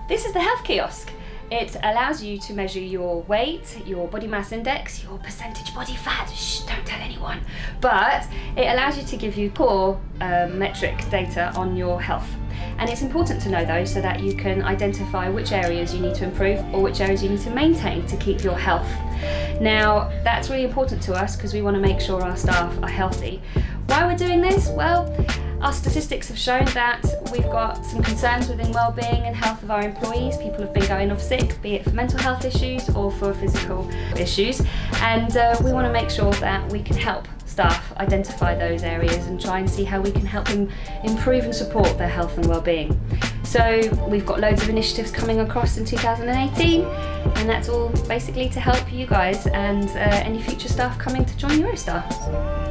This is the Health Kiosk. It allows you to measure your weight, your body mass index, your percentage body fat. Shh, don't tell anyone. But it allows you to give you core metric data on your health. And it's important to know those so that you can identify which areas you need to improve or which areas you need to maintain to keep your health. Now, that's really important to us because we want to make sure our staff are healthy. Why we're doing this? Well, our statistics have shown that we've got some concerns within well-being and health of our employees. People have been going off sick, be it for mental health issues or for physical issues, and we want to make sure that we can help staff identify those areas and try and see how we can help them improve and support their health and well-being. So we've got loads of initiatives coming across in 2018, and that's all basically to help you guys and any future staff coming to join Eurostar.